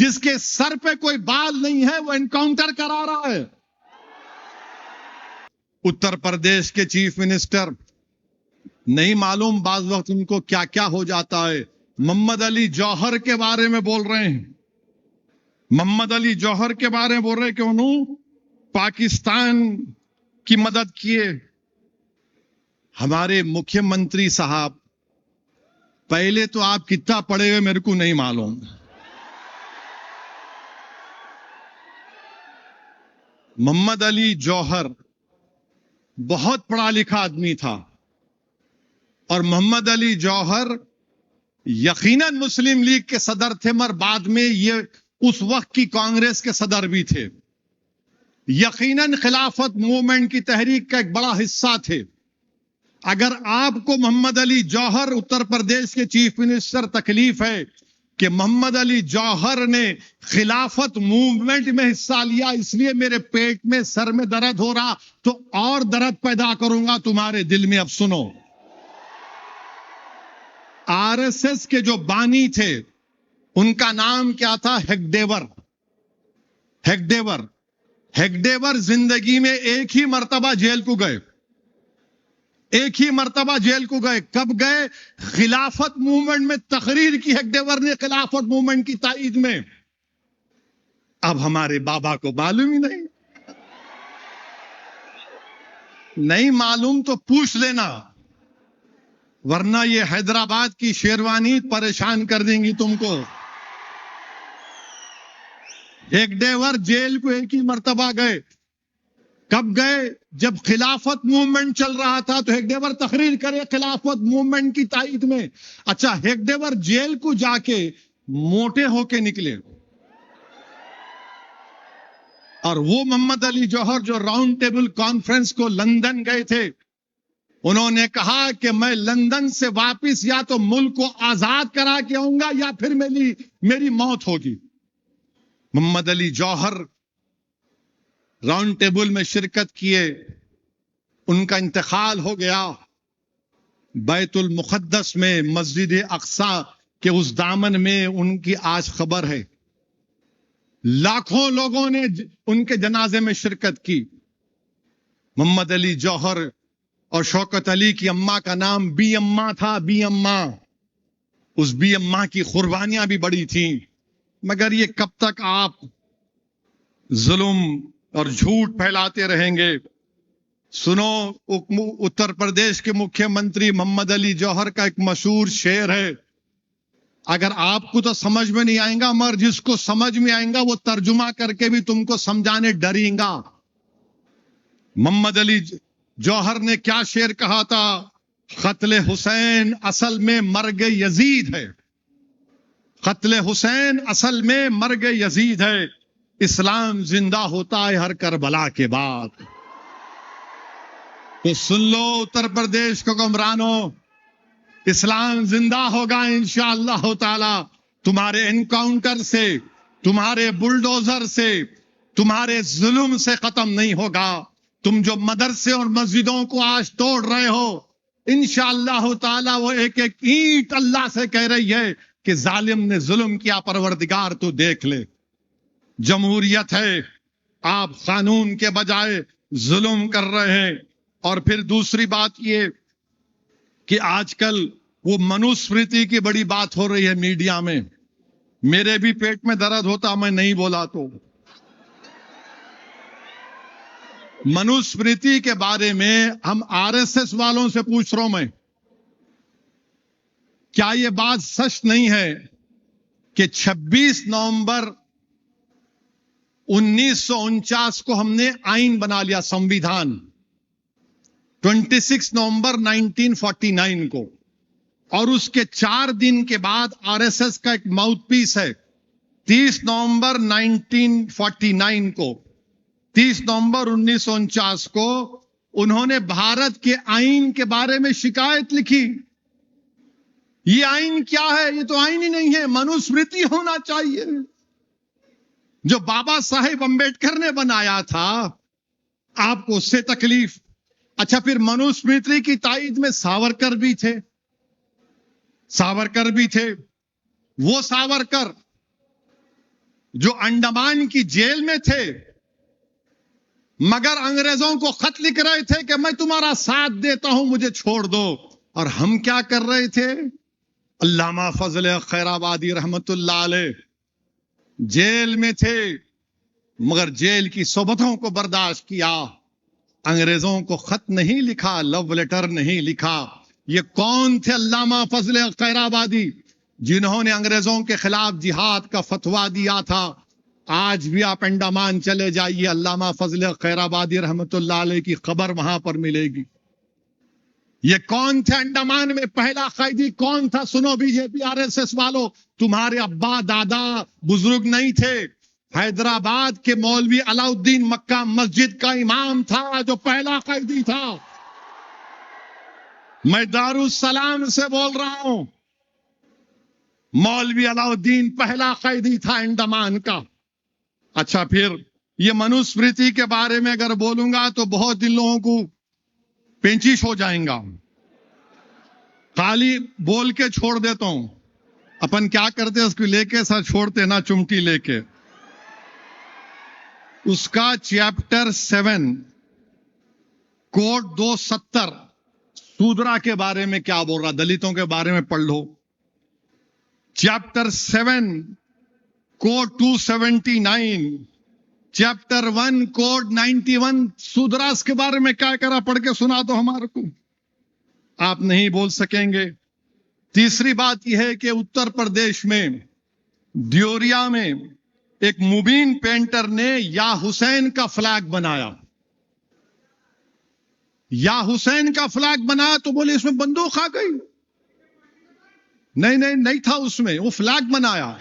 जिसके सर पे कोई बाल नहीं है वो एनकाउंटर करा रहा है। उत्तर प्रदेश के चीफ मिनिस्टर, नहीं मालूम बाज वक्त उनको क्या क्या हो जाता है, मोहम्मद अली जौहर के बारे में बोल रहे हैं। मोहम्मद अली जौहर के बारे में बोल रहे हैं कि उन्होंने पाकिस्तान की मदद किए। हमारे मुख्यमंत्री साहब, पहले तो आप कितना पढ़े हुए मेरे को नहीं मालूम। मोहम्मद अली जौहर बहुत पढ़ा लिखा आदमी था और मोहम्मद अली जौहर यकीनन मुस्लिम लीग के सदर थे, मगर बाद में ये उस वक्त की कांग्रेस के सदर भी थे। यकीनन खिलाफत मूवमेंट की तहरीक का एक बड़ा हिस्सा थे। अगर आपको मोहम्मद अली जौहर उत्तर प्रदेश के चीफ मिनिस्टर तकलीफ है कि मोहम्मद अली जौहर ने खिलाफत मूवमेंट में हिस्सा लिया इसलिए मेरे पेट में सर में दर्द हो रहा, तो और दर्द पैदा करूंगा तुम्हारे दिल में। अब सुनो, आरएसएस के जो बानी थे उनका नाम क्या था? हेगडेवर। हेगडेवर हेगडेवर जिंदगी में एक ही मर्तबा जेल को गए, एक ही मर्तबा जेल को गए। कब गए? खिलाफत मूवमेंट में तकरीर की हेगडेवर ने, खिलाफत मूवमेंट की ताईद में। अब हमारे बाबा को मालूम ही नहीं मालूम तो पूछ लेना, वरना ये हैदराबाद की शेरवानी परेशान कर देंगी तुमको। हेगडेवर जेल को एक ही मर्तबा गए। कब गए? जब खिलाफत मूवमेंट चल रहा था तो हेगडेवर तकरीर करे खिलाफत मूवमेंट की ताईद में। अच्छा, हेगडेवर जेल को जाके मोटे होके निकले और वो मोहम्मद अली जौहर जो राउंड टेबल कॉन्फ्रेंस को लंदन गए थे, उन्होंने कहा कि मैं लंदन से वापस या तो मुल्क को आजाद करा के आऊंगा या फिर मेरी मौत होगी। मोहम्मद अली जौहर राउंड टेबल में शिरकत किए, उनका इंतकाल हो गया। बैतुल मुक़द्दस में मस्जिद अक्सा के उस दामन में उनकी आज खबर है। लाखों लोगों ने उनके जनाजे में शिरकत की। मोहम्मद अली जौहर और शौकत अली की अम्मा का नाम बी अम्मा था, बी अम्मा। उस बी अम्मा की कुर्बानियां भी बड़ी थी। मगर ये कब तक आप जुल्म और झूठ फैलाते रहेंगे? सुनो, उत्तर प्रदेश के मुख्यमंत्री मोहम्मद अली जौहर का एक मशहूर शेर है, अगर आपको तो समझ में नहीं आएगा, मगर जिसको समझ में आएगा वो तर्जुमा करके भी तुमको समझाने डरेगा। मोहम्मद अली जौहर ने क्या शेर कहा था? कत्ले हुसैन असल में मर्ग यजीद है, कत्ले हुसैन असल में मर्ग यजीद है, इस्लाम जिंदा होता है हर करबला के बाद। तो सुन लो उत्तर प्रदेश को हुक्मरानों, इस्लाम जिंदा होगा इंशाअल्लाह ताला। तुम्हारे एनकाउंटर से, तुम्हारे बुलडोजर से, तुम्हारे जुल्म से खत्म नहीं होगा। तुम जो मदरसे और मस्जिदों को आज तोड़ रहे हो, इंशाअल्लाह ताला वो एक एक ईंट अल्लाह से कह रही है कि जालिम ने जुल्म किया, परवरदिगार तो देख ले। जमहूरियत है, आप कानून के बजाय जुल्म कर रहे हैं। और फिर दूसरी बात ये कि आजकल वो मनुस्मृति की बड़ी बात हो रही है मीडिया में। मेरे भी पेट में दर्द होता, मैं नहीं बोला तो। मनुस्मृति के बारे में हम आरएसएस वालों से पूछ रहा हूं मैं, क्या यह बात सच नहीं है कि 26 नवंबर 1949 को हमने आईन बना लिया, संविधान 26 नवंबर 1949 को, और उसके 4 दिन के बाद आरएसएस का एक माउथपीस है 30 नवंबर 1949 को, 30 नवंबर 1949 को उन्होंने भारत के आईन के बारे में शिकायत लिखी। ये आईन क्या है? ये तो आईन ही नहीं है, मनुस्मृति होना चाहिए जो बाबा साहेब अंबेडकर ने बनाया था। आपको उससे तकलीफ? अच्छा, फिर मनुस्मृति की ताईद में सावरकर भी थे, सावरकर भी थे। वो सावरकर जो अंडमान की जेल में थे, मगर अंग्रेजों को खत लिख रहे थे कि मैं तुम्हारा साथ देता हूं, मुझे छोड़ दो। और हम क्या कर रहे थे? अल्लामा फजल खैराबादी रहमतुल्लाह अलैह जेल में थे, मगर जेल की सोबतों को बर्दाश्त किया, अंग्रेजों को खत नहीं लिखा, लव लेटर नहीं लिखा। ये कौन थे? अल्लामा फजल खैराबादी, जिन्होंने अंग्रेजों के खिलाफ जिहाद का फतवा दिया था। आज भी आप अंडमान चले जाइए, अल्लामा फजल खैराबादी रहमतुल्लाह अलैह की खबर वहां पर मिलेगी। ये कौन थे? अंडमान में पहला कैदी कौन था? सुनो बीजेपी आरएसएस वालों, तुम्हारे अब्बा दादा बुजुर्ग नहीं थे। हैदराबाद के मौलवी अलाउद्दीन मक्का मस्जिद का इमाम था जो पहला कैदी था। मैं दारुस्सलाम से बोल रहा हूं, मौलवी अलाउद्दीन पहला कैदी था अंडमान का। अच्छा, फिर ये मनुस्मृति के बारे में अगर बोलूंगा तो बहुत दिन लोगों को पेंचिश हो जाएगा, खाली बोल के छोड़ देता हूं। अपन क्या करते, उसको लेके साथ छोड़ते ना, चुमटी लेके। उसका चैप्टर 7 कोड 270 शूद्रा के बारे में क्या बोल रहा, दलितों के बारे में पढ़ लो। Chapter 7 code 279, chapter 1 code 91 Shudras के बारे में क्या करा, पढ़ के सुना दो हमारे को। आप नहीं बोल सकेंगे। तीसरी बात यह है कि उत्तर प्रदेश में दियोरिया में एक मुबीन पेंटर ने या हुसैन का फ्लैग बनाया। या हुसैन का फ्लैग बनाया तो बोले इसमें बंदूक आ गई। नहीं था उसमें, वो फ्लैग बनाया,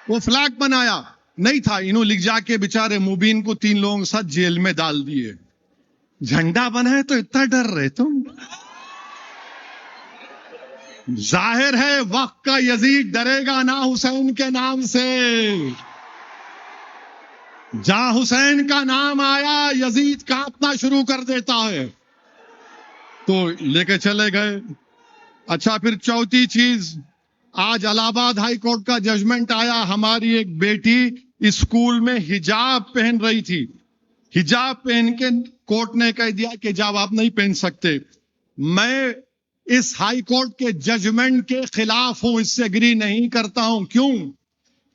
वो फ्लैग बनाया नहीं था। इन्हों लिख जाके बेचारे मुबीन को 3 लोगों के साथ जेल में डाल दिए। झंडा बनाए तो इतना डर रहे तुम। जाहिर है वक्त का यजीद डरेगा ना हुसैन के नाम से। जहां हुसैन का नाम आया यजीद कांपना शुरू कर देता है, तो लेके चले गए। अच्छा, फिर चौथी चीज, आज इलाहाबाद हाई कोर्ट का जजमेंट आया। हमारी एक बेटी स्कूल में हिजाब पहन रही थी, हिजाब पहन के कोर्ट ने कह दिया कि हिजाब आप नहीं पहन सकते। मैं इस हाई कोर्ट के जजमेंट के खिलाफ हूं, इससे एग्री नहीं करता हूं। क्यों?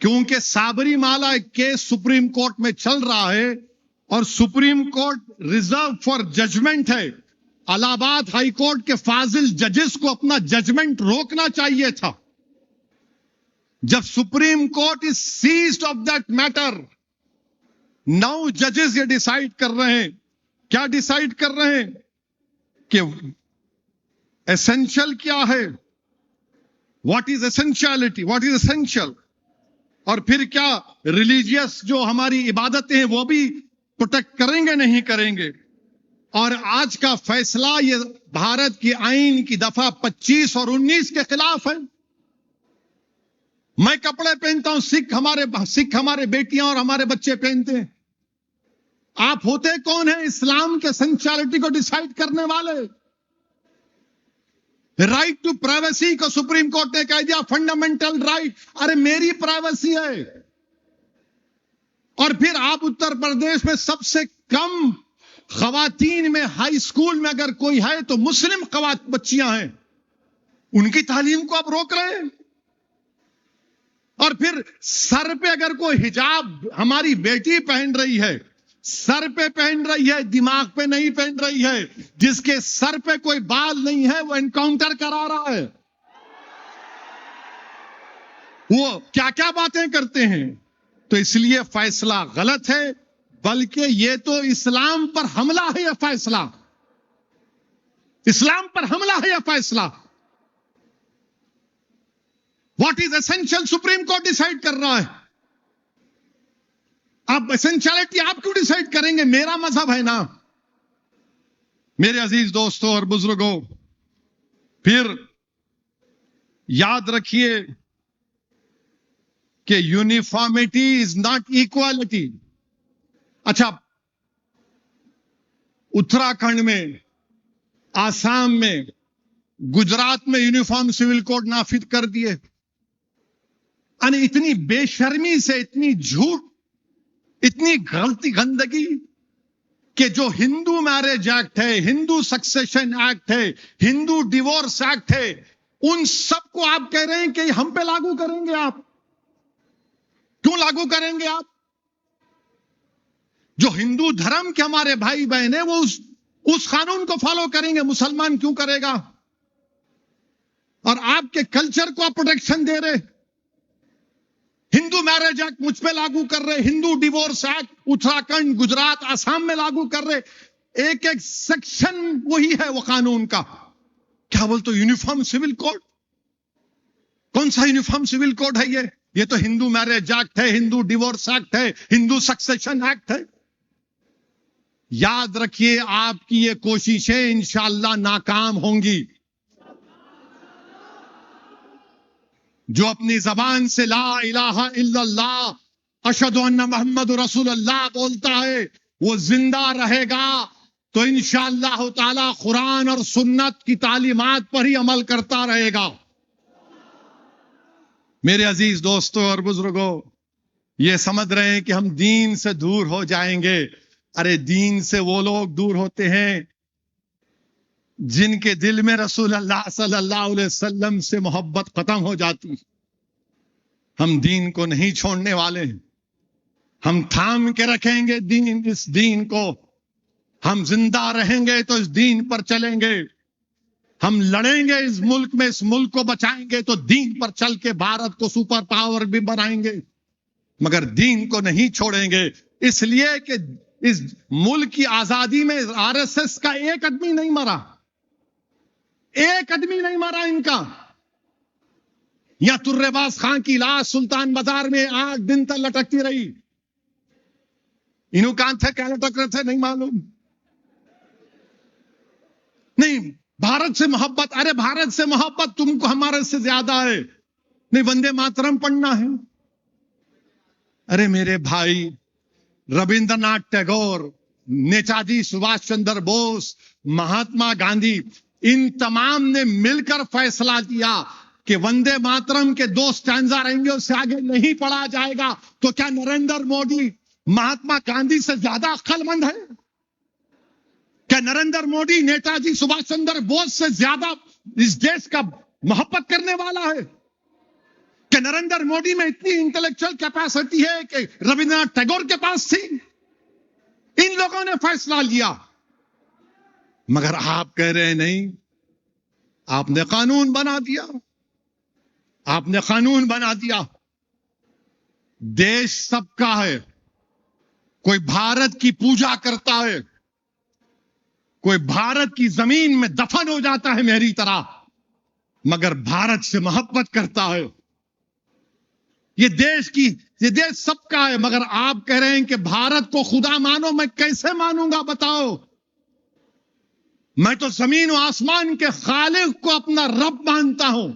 क्योंकि साबरीमाला केस सुप्रीम कोर्ट में चल रहा है और supreme court reserve for judgment है। इलाहाबाद हाई कोर्ट के फाजिल जजेस को अपना जजमेंट रोकना चाहिए था। जब supreme court is seized of that matter, 9 जजेस ये डिसाइड कर रहे हैं। क्या डिसाइड कर रहे हैं? कि एसेंशियल क्या है, what is essentiality, what is essential. और फिर क्या रिलीजियस जो हमारी इबादतें हैं वो भी प्रोटेक्ट करेंगे नहीं करेंगे। और आज का फैसला ये भारत की आईन की दफा 25 और 19 के खिलाफ है। मैं कपड़े पहनता हूं, सिख हमारे बेटियां और हमारे बच्चे पहनते हैं। आप होते कौन है इस्लाम के एसेंशियलिटी को डिसाइड करने वाले? राइट टू प्राइवेसी को सुप्रीम कोर्ट ने कह दिया फंडामेंटल राइट। अरे मेरी प्राइवेसी है। और फिर आप उत्तर प्रदेश में सबसे कम खवातीन में हाई स्कूल में अगर कोई है तो मुस्लिम बच्चियां हैं, उनकी तालीम को आप रोक रहे हैं। और फिर सर पे अगर कोई हिजाब हमारी बेटी पहन रही है, सर पे पहन रही है, दिमाग पे नहीं पहन रही है, जिसके सर पे कोई बाल नहीं है वो एनकाउंटर करा रहा है। वो क्या क्या बातें करते हैं। तो इसलिए फैसला गलत है, बल्कि ये तो इस्लाम पर हमला है। यह फैसला इस्लाम पर हमला है। यह फैसला what is essential supreme court decide कर रहा है। आप एसेंशियलिटी आप क्यों डिसाइड करेंगे? मेरा मजहब है ना। मेरे अजीज दोस्तों और बुजुर्गों, फिर याद रखिए कि यूनिफॉर्मिटी इज नॉट इक्वालिटी। अच्छा, उत्तराखंड में, आसाम में, गुजरात में यूनिफॉर्म सिविल कोड नाफिज कर दिए। आणि इतनी बेशर्मी से, इतनी झूठ, इतनी गंदगी कि जो हिंदू मैरिज एक्ट है, हिंदू सक्सेशन एक्ट है, हिंदू डिवोर्स एक्ट है, उन सबको आप कह रहे हैं कि हम पे लागू करेंगे। आप क्यों लागू करेंगे? आप जो हिंदू धर्म के हमारे भाई बहन है वो उस कानून को फॉलो करेंगे, मुसलमान क्यों करेगा? और आपके कल्चर को आप प्रोटेक्शन दे रहे। हिंदू मैरिज एक्ट मुझ पे लागू कर रहे, हिंदू डिवोर्स एक्ट उत्तराखंड, गुजरात, आसाम में लागू कर रहे। एक एक सेक्शन वही है वो कानून का। क्या बोलते हो? Uniform civil code? कौन सा यूनिफॉर्म सिविल कोड है ये? ये तो हिंदू मैरिज एक्ट है, हिंदू डिवोर्स एक्ट है, हिंदू सक्सेशन एक्ट है। याद रखिए, आपकी ये कोशिशें इंशाअल्लाह नाकाम होंगी। जो अपनी जबान से ला इलाहा इल्लल्लाह अशहदु अन्ना मुहम्मद रसूलुल्लाह बोलता है, वो जिंदा रहेगा तो इंशाअल्लाह ताला कुरान और सुन्नत की तालीमात पर ही अमल करता रहेगा। मेरे अजीज दोस्तों और बुजुर्गों, ये समझ रहे हैं कि हम दीन से दूर हो जाएंगे। अरे दीन से वो लोग दूर होते हैं जिनके दिल में रसूलुल्लाह सल्लल्लाहु अलैहि वसल्लम से मोहब्बत खत्म हो जाती। हम दीन को नहीं छोड़ने वाले हैं। हम थाम के रखेंगे दीन, इस दीन को। हम जिंदा रहेंगे तो इस दीन पर चलेंगे। हम लड़ेंगे इस मुल्क में, इस मुल्क को बचाएंगे तो दीन पर चल के भारत को सुपर पावर भी बनाएंगे, मगर दीन को नहीं छोड़ेंगे। इसलिए कि इस मुल्क की आजादी में आरएसएस का एक आदमी नहीं मरा, एक आदमी नहीं मरा इनका। या तुर्रेबाज खान की लाश सुल्तान बाजार में 8 दिन तक लटकती रही। इन्हों कहां थे, क्या लटक रहे थे, नहीं मालूम। नहीं, भारत से मोहब्बत, अरे भारत से मोहब्बत तुमको हमारे से ज्यादा है। नहीं, वंदे मातरम पढ़ना है। अरे मेरे भाई, रविंद्रनाथ टैगोर, नेताजी सुभाष चंद्र बोस, महात्मा गांधी, इन तमाम ने मिलकर फैसला किया कि वंदे मातरम के 2 स्टैंजा रहेंगे, उससे आगे नहीं पढ़ा जाएगा। तो क्या नरेंद्र मोदी महात्मा गांधी से ज्यादा अक्लमंद है? क्या नरेंद्र मोदी नेताजी सुभाष चंद्र बोस से ज्यादा इस देश का मोहब्बत करने वाला है? क्या नरेंद्र मोदी में इतनी इंटेलेक्चुअल कैपेसिटी है कि रविंद्रनाथ टैगोर के पास थी? इन लोगों ने फैसला लिया, मगर आप कह रहे हैं नहीं। आपने कानून बना दिया, आपने कानून बना दिया। देश सबका है। कोई भारत की पूजा करता है, कोई भारत की जमीन में दफन हो जाता है मेरी तरह, मगर भारत से मोहब्बत करता है। ये देश सबका है, मगर आप कह रहे हैं कि भारत को खुदा मानो। मैं कैसे मानूंगा बताओ? मैं तो जमीन और आसमान के खालिक को अपना रब मानता हूं।